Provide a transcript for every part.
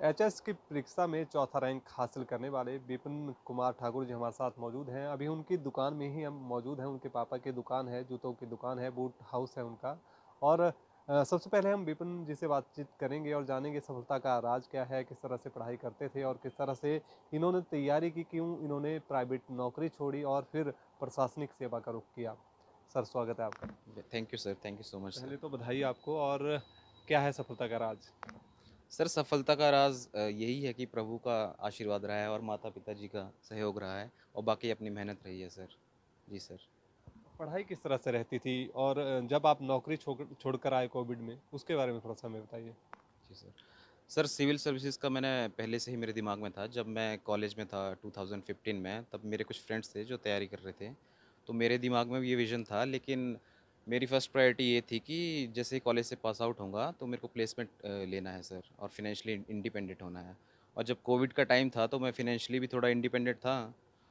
HS की परीक्षा में चौथा रैंक हासिल करने वाले विपिन कुमार ठाकुर जी हमारे साथ मौजूद हैं। अभी उनकी दुकान में ही हम मौजूद हैं। उनके पापा की दुकान है, जूतों की दुकान है, बूट हाउस है उनका। और सबसे पहले हम विपिन जी से बातचीत करेंगे और जानेंगे सफलता का राज क्या है, किस तरह से पढ़ाई करते थे और किस तरह से इन्होंने तैयारी की, क्यों इन्होंने प्राइवेट नौकरी छोड़ी और फिर प्रशासनिक सेवा का रुख किया। सर, स्वागत है आपका। Thank you sir, thank you so much sir. पहले तो बधाई आपको। और क्या है सफलता का राज? सर सफलता का राज यही है कि प्रभु का आशीर्वाद रहा है और माता पिता जी का सहयोग रहा है और बाकी अपनी मेहनत रही है सर। जी सर। पढ़ाई किस तरह से रहती थी और जब आप नौकरी छोड़कर आए कोविड में, उसके बारे में थोड़ा सा हमें बताइए। जी सर। सर सिविल सर्विसेज का मैंने पहले से ही मेरे दिमाग में था। जब मैं कॉलेज में था 2015 में, तब मेरे कुछ फ्रेंड्स थे जो तैयारी कर रहे थे, तो मेरे दिमाग में भी ये विज़न था। लेकिन मेरी फर्स्ट प्रायोरिटी ये थी कि जैसे ही कॉलेज से पास आउट होऊंगा तो मेरे को प्लेसमेंट लेना है सर, और फिनेंशियली इंडिपेंडेंट होना है। और जब कोविड का टाइम था तो मैं फिनेंशियली भी थोड़ा इंडिपेंडेंट था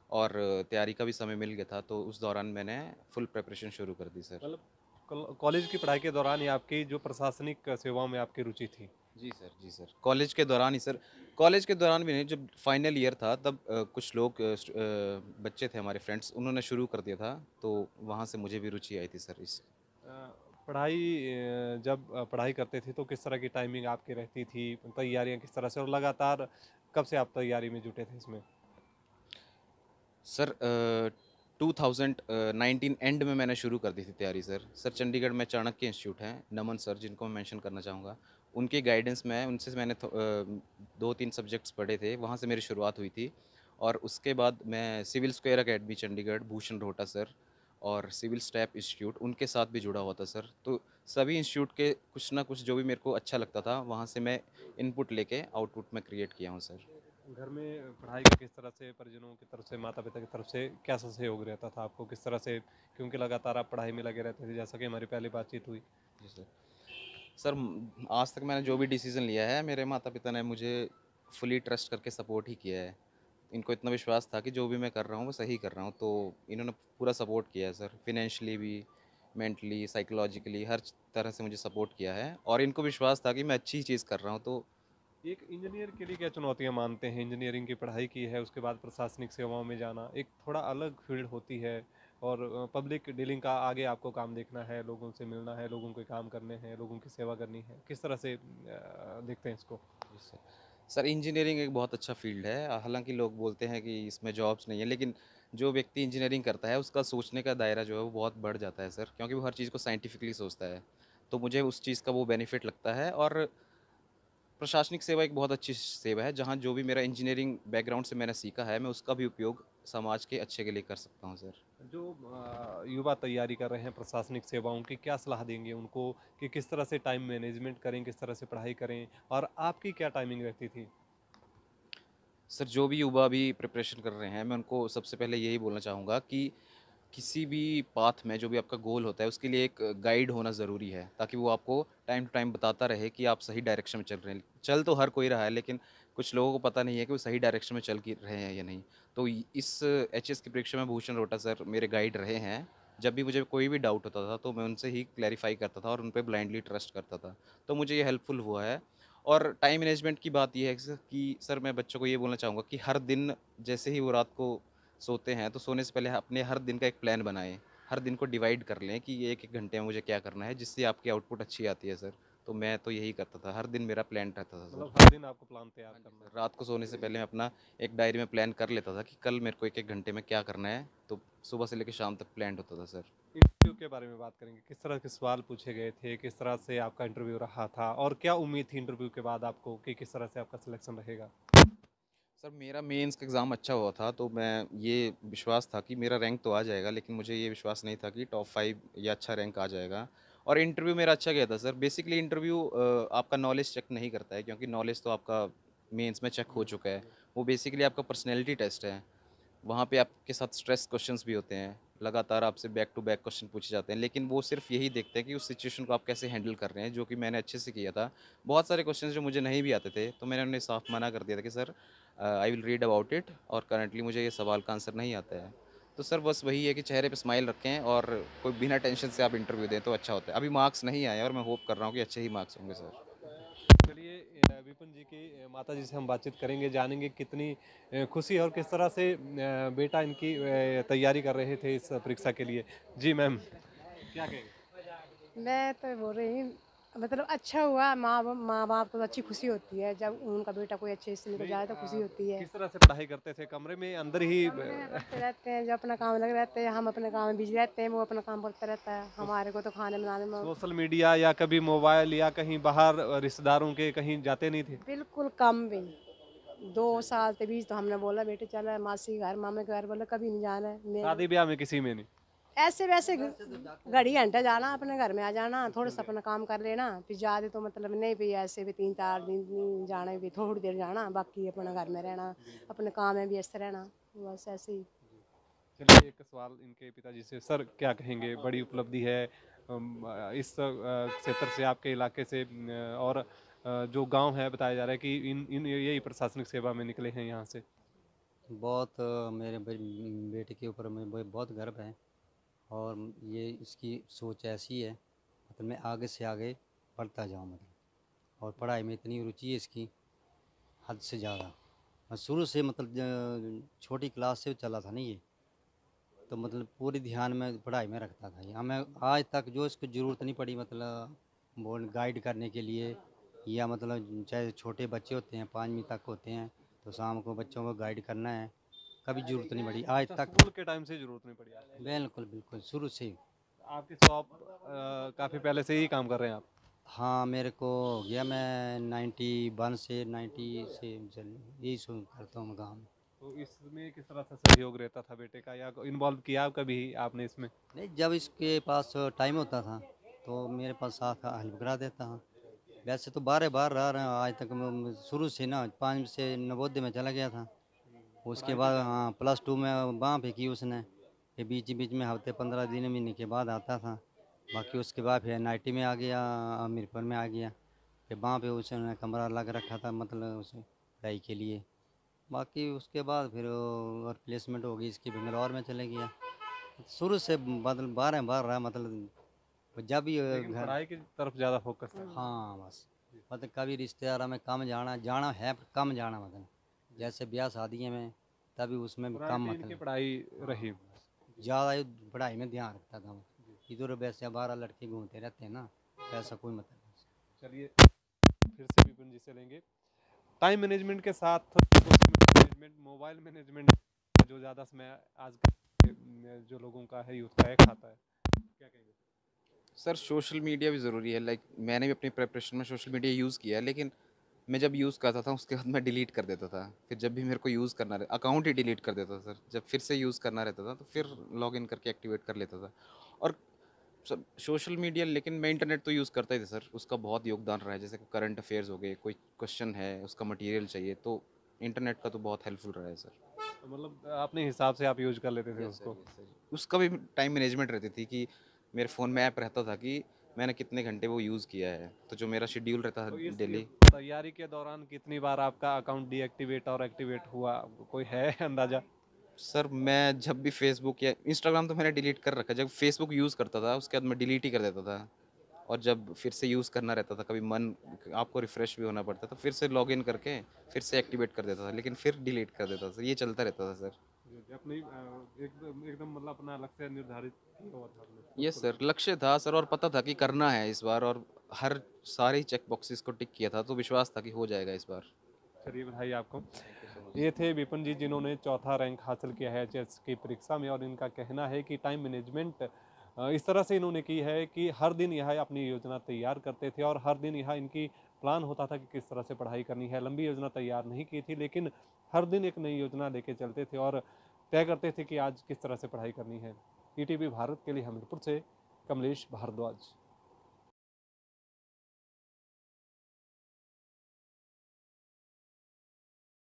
और तैयारी का भी समय मिल गया था, तो उस दौरान मैंने फुल प्रिपरेशन शुरू कर दी सर। मतलब कॉलेज की पढ़ाई के दौरान ही आपकी जो प्रशासनिक सेवाओं में आपकी रुचि थी? जी सर, जी सर। कॉलेज के दौरान ही सर। कॉलेज के दौरान भी नहीं, जब फाइनल ईयर था तब कुछ लोग बच्चे थे हमारे फ्रेंड्स, उन्होंने शुरू कर दिया था, तो वहाँ से मुझे भी रुचि आई थी सर इस। अ, पढ़ाई जब पढ़ाई करते थे तो किस तरह की टाइमिंग आपकी रहती थी, तैयारियां किस तरह से, और लगातार कब से आप तैयारी में जुटे थे इसमें? सर 2019 एंड में मैंने शुरू कर दी थी तैयारी सर। सर चंडीगढ़ में चाणक्य इंस्टीट्यूट हैं, नमन सर, जिनको मैं मेंशन करना चाहूँगा। उनके गाइडेंस में, उनसे मैंने 2-3 सब्जेक्ट्स पढ़े थे, वहाँ से मेरी शुरुआत हुई थी। और उसके बाद मैं civil square academy Chandigarh, Bhushan Rohta sir, और सिविल स्टैप इंस्टीट्यूट, उनके साथ भी जुड़ा हुआ था सर। तो सभी इंस्टीट्यूट के कुछ ना कुछ जो भी मेरे को अच्छा लगता था, वहाँ से मैं इनपुट लेके आउटपुट में क्रिएट किया हूँ सर। घर में पढ़ाई का किस तरह से, परिजनों की तरफ से, माता पिता की तरफ से क्या सहयोग रहता था आपको, किस तरह से, क्योंकि लगातार आप पढ़ाई में लगे रहते थे जैसा कि हमारी पहले बातचीत हुई। जी सर। सर आज तक मैंने जो भी डिसीज़न लिया है, मेरे माता-पिता ने मुझे फुली ट्रस्ट करके सपोर्ट ही किया है। इनको इतना विश्वास था कि जो भी मैं कर रहा हूँ, वो सही कर रहा हूँ, तो इन्होंने पूरा सपोर्ट किया है सर। फ़ाइनेंशियली भी, मेंटली, साइकोलॉजिकली हर तरह से मुझे सपोर्ट किया है, और इनको विश्वास था कि मैं अच्छी चीज़ कर रहा हूँ, तो। एक इंजीनियर के लिए क्या चुनौतियां मानते हैं? इंजीनियरिंग की पढ़ाई की है, उसके बाद प्रशासनिक सेवाओं में जाना एक थोड़ा अलग फील्ड होती है। और पब्लिक डीलिंग का आगे आपको काम देखना है, लोगों से मिलना है, लोगों के काम करने हैं, लोगों की सेवा करनी है। किस तरह से देखते हैं इसको? जी सर। सर इंजीनियरिंग एक बहुत अच्छा फ़ील्ड है। हालाँकि लोग बोलते हैं कि इसमें जॉब्स नहीं है, लेकिन जो व्यक्ति इंजीनियरिंग करता है, उसका सोचने का दायरा जो है वो बहुत बढ़ जाता है सर, क्योंकि वो हर चीज़ को साइंटिफिकली सोचता है। तो मुझे उस चीज़ का वो बेनिफिट लगता है। और प्रशासनिक सेवा एक बहुत अच्छी सेवा है, जहाँ जो भी मेरा इंजीनियरिंग बैकग्राउंड से मैंने सीखा है, मैं उसका भी उपयोग समाज के अच्छे के लिए कर सकता हूँ सर। जो युवा तैयारी कर रहे हैं प्रशासनिक सेवाओं की, क्या सलाह देंगे उनको कि किस तरह से टाइम मैनेजमेंट करें, किस तरह से पढ़ाई करें, और आपकी क्या टाइमिंग रहती थी? सर जो भी युवा अभी प्रिपरेशन कर रहे हैं, मैं उनको सबसे पहले यही बोलना चाहूँगा कि किसी भी पाथ में जो भी आपका गोल होता है, उसके लिए एक गाइड होना ज़रूरी है, ताकि वो आपको टाइम टू टाइम बताता रहे कि आप सही डायरेक्शन में चल रहे हैं। चल तो हर कोई रहा है, लेकिन कुछ लोगों को पता नहीं है कि वो सही डायरेक्शन में चल की रहे हैं या नहीं। तो इस एचएस की परीक्षा में भूषण रोहटा सर मेरे गाइड रहे हैं। जब भी मुझे कोई भी डाउट होता था, तो मैं उनसे ही क्लैरिफाई करता था और उन पे ब्लाइंडली ट्रस्ट करता था। तो मुझे ये हेल्पफुल हुआ है। और टाइम मैनेजमेंट की बात ये है कि सर मैं बच्चों को ये बोलना चाहूँगा कि हर दिन जैसे ही वो रात को सोते हैं, तो सोने से पहले अपने हर दिन का एक प्लान बनाएँ। हर दिन को डिवाइड कर लें कि ये 1-1 घंटे में मुझे क्या करना है, जिससे आपकी आउटपुट अच्छी आती है सर। तो मैं तो यही करता था, हर दिन मेरा प्लान रहता था मतलब सर। हर दिन आपको प्लान तैयार हाँ जी करना सर, है। रात को सोने से पहले मैं अपना एक डायरी में प्लान कर लेता था कि कल मेरे को 1-1 घंटे में क्या करना है, तो सुबह से लेकर शाम तक प्लान्ड होता था सर। इंटरव्यू के बारे में बात करेंगे, किस तरह के सवाल पूछे गए थे, किस तरह से आपका इंटरव्यू रहा था, और क्या उम्मीद थी इंटरव्यू के बाद आपको कि किस तरह से आपका सिलेक्शन रहेगा? सर मेरा मेंस का एग्ज़ाम अच्छा हुआ था, तो मैं ये विश्वास था कि मेरा रैंक तो आ जाएगा, लेकिन मुझे ये विश्वास नहीं था कि टॉप 5 या अच्छा रैंक आ जाएगा। और इंटरव्यू मेरा अच्छा गया था सर। बेसिकली इंटरव्यू आपका नॉलेज चेक नहीं करता है, क्योंकि नॉलेज तो आपका मेंस में चेक हो चुका है। वो बेसिकली आपका पर्सनैलिटी टेस्ट है। वहाँ पे आपके साथ स्ट्रेस क्वेश्चंस भी होते हैं। लगातार आपसे बैक टू बैक क्वेश्चन पूछे जाते हैं, लेकिन वो सिर्फ़ यही देखते हैं कि उस सिचुएशन को आप कैसे हैंडल कर रहे हैं, जो कि मैंने अच्छे से किया था। बहुत सारे क्वेश्चंस जो मुझे नहीं भी आते थे, तो मैंने उन्हें साफ मना कर दिया था कि sir I will read about it, और करंटली मुझे ये सवाल का आंसर नहीं आता है। तो सर बस वही है कि चेहरे पे स्माइल रखें और कोई बिना टेंशन से आप इंटरव्यू दें तो अच्छा होता है। अभी मार्क्स नहीं आए और मैं होप कर रहा हूँ कि अच्छे ही मार्क्स होंगे सर। चलिए, विपिन जी की माता जी से हम बातचीत करेंगे, जानेंगे कितनी खुशी और किस तरह से बेटा इनकी तैयारी कर रहे थे इस परीक्षा के लिए। जी मैम, क्या कहेंगे? मैं तो बोल रही हूँ मतलब अच्छा हुआ माँ बाप को तो अच्छी खुशी होती है जब उनका बेटा कोई अच्छे से निकल नहीं जाए तो खुशी होती है। किस तरह से पढ़ाई करते थे? कमरे में अंदर ही कमरे में पढ़ते रहते हैं, जो अपना काम लगे रहते हैं, हम अपने काम में बिजी रहते हैं, वो अपना काम करता रहता है, हमारे को तो खाने बनाने में सोशल मीडिया या कभी मोबाइल या कहीं बाहर रिश्तेदारों के कहीं जाते नहीं थे? बिल्कुल कम भी। 2 साल के बीच तो हमने बोला बेटे चल मासी के घर मामे के घर, बोला कभी नहीं जाना है मेरे शादी ब्याह में किसी में नहीं? ऐसे वैसे घड़ी घंटा जाना अपने घर में आ जाना, थोड़ा सा अपना काम कर लेना, फिर ज्यादा तो मतलब नहीं भी ऐसे भी 3-4 दिन जाना भी, थोड़ी देर जाना, बाकी अपना घर में रहना, अपने काम में व्यस्त रहना, बस ऐसे ही। चलिए एक सवाल इनके पिताजी से, सर क्या कहेंगे, बड़ी उपलब्धि है इस क्षेत्र से, आपके इलाके से और जो गांव है बताया जा रहा है कि इन इन यही प्रशासनिक सेवा में निकले हैं यहाँ से। बहुत मेरे बेटे के ऊपर मुझे बहुत गर्व है। और ये इसकी सोच ऐसी है मतलब मैं आगे से आगे बढ़ता जाऊँ मतलब। और पढ़ाई में इतनी रुचि है इसकी हद से ज़्यादा। मैं शुरू से मतलब छोटी क्लास से चला था नहीं ये, तो मतलब पूरी ध्यान में पढ़ाई में रखता था ये। हमें आज तक जो इसको ज़रूरत नहीं पड़ी मतलब बोल गाइड करने के लिए, या मतलब चाहे छोटे बच्चे होते हैं 5वीं तक होते हैं तो शाम को बच्चों को गाइड करना है, कभी ज़रूरत नहीं पड़ी आज अच्छा, तक। स्कूल के टाइम से जरूरत नहीं पड़ी आपको? बिल्कुल बिल्कुल शुरू से ही। आपकी शॉप काफी पहले से ही काम कर रहे हैं आप? हाँ मेरे को हो गया, मैं 91 से 90 से चल यही शुरू करता हूँ काम। तो इसमें किस तरह से सहयोग रहता था बेटे का, या इन्वॉल्व किया कभी आपने इसमें? नहीं जब इसके पास टाइम होता था तो मेरे पास साथ हेल्प करा देता हाँ। वैसे तो बारह बार रहा रहा आज तक, मैं शुरू से ना 5 से नवोदय में चला गया था। उसके पढ़ाई तो बाद कर हाँ +2 में वहाँ पे की उसने, फिर बीच बीच में हफ्ते 15 दिन महीने के बाद आता था। बाकी उसके बाद फिर NIT में आ गया, अमीरपुर में आ गया, फिर वहाँ पे उसने कमरा अलग रखा था मतलब उसे पढ़ाई के लिए। बाकी उसके बाद फिर और प्लेसमेंट हो गई इसकी, बेंगलौर में चले गया। शुरू से मतलब 12 बार रहा मतलब जब भी लेकिन घर। पढ़ाई की तरफ ज्यादा फोकस था। हाँ बस मतलब कभी रिश्तेदारों में कम जाना जाना है पर कम जाना मतलब, जैसे ब्याह शादियों में तभी उसमें भी कम प्रायोरिटी इनकी मतलब। पढ़ाई रही। हाँ बस ज़्यादा पढ़ाई में ध्यान रखता था मैं। इधर वैसे 12 लड़के घूमते रहते हैं ना, ऐसा कोई मतलब नहीं। चलिए फिर से विपिन जी से लेंगे, टाइम मैनेजमेंट के साथ सोशल मैनेजमेंट, मोबाइल मैनेजमेंट, जो ज़्यादा समय आज के जो लोगों का है, यूथ का है, खाता है, क्या कहेंगे? सर सोशल मीडिया भी ज़रूरी है। लाइक मैंने भी अपनी प्रिपरेशन में सोशल मीडिया यूज़ किया है, लेकिन मैं जब यूज़ करता था उसके बाद मैं डिलीट कर देता था। फिर जब भी मेरे को यूज़ करना रहे अकाउंट ही डिलीट कर देता था सर। जब फिर से यूज़ करना रहता था तो फिर लॉगिन करके एक्टिवेट कर लेता था। और सब सोशल मीडिया, लेकिन मैं इंटरनेट तो यूज़ करता ही था सर। उसका बहुत योगदान रहा है, जैसे करंट अफेयर्स हो गए, कोई क्वेश्चन है उसका मटेरियल चाहिए तो इंटरनेट का तो बहुत हेल्पफुल रहा है सर। तो मतलब अपने हिसाब से आप यूज कर लेते थे यस सर, उसको? Yes sir. उसका भी टाइम मैनेजमेंट रहती थी कि मेरे फ़ोन में ऐप रहता था कि मैंने कितने घंटे वो यूज़ किया है, तो जो मेरा शेड्यूल रहता तो था इस डेली। तैयारी के दौरान कितनी बार आपका अकाउंट डीएक्टिवेट और एक्टिवेट हुआ, कोई है अंदाजा? सर मैं जब भी फेसबुक या इंस्टाग्राम तो मैंने डिलीट कर रखा है। जब फेसबुक यूज़ करता था उसके बाद मैं डिलीट ही कर देता था। और जब फिर से यूज़ करना रहता था, कभी मन आपको रिफ़्रेश भी होना पड़ता था, फिर से लॉगिन करके फिर से एक्टिवेट कर देता था, लेकिन फिर डिलीट कर देता था। ये चलता रहता था सर। जी, जी, अपनी एकदम एकदम मतलब अपना लक्ष्य निर्धारित किया हुआ था आपने खुद ये को सर लेकर? लक्ष्य था सर, और पता था कि करना है इस बार, और हर सारे चेक बॉक्सेस को टिक किया था, तो विश्वास था कि हो जाएगा इस बार। चलिए बधाई आपको। थैंक यू सो ये मच। थे विपिन जी, जिन्होंने चौथा रैंक हासिल किया है एचएस की परीक्षा में, और इनका कहना है कि टाइम मैनेजमेंट इस तरह से इन्होंने की है कि हर दिन यह अपनी योजना तैयार करते थे, और हर दिन यह इनकी प्लान होता था कि किस तरह से पढ़ाई करनी है। लंबी योजना तैयार नहीं की थी, लेकिन हर दिन एक नई योजना लेके चलते थे और तय करते थे कि आज किस तरह से पढ़ाई करनी है। ईटीवी भारत के लिए हमीरपुर से कमलेश भारद्वाज।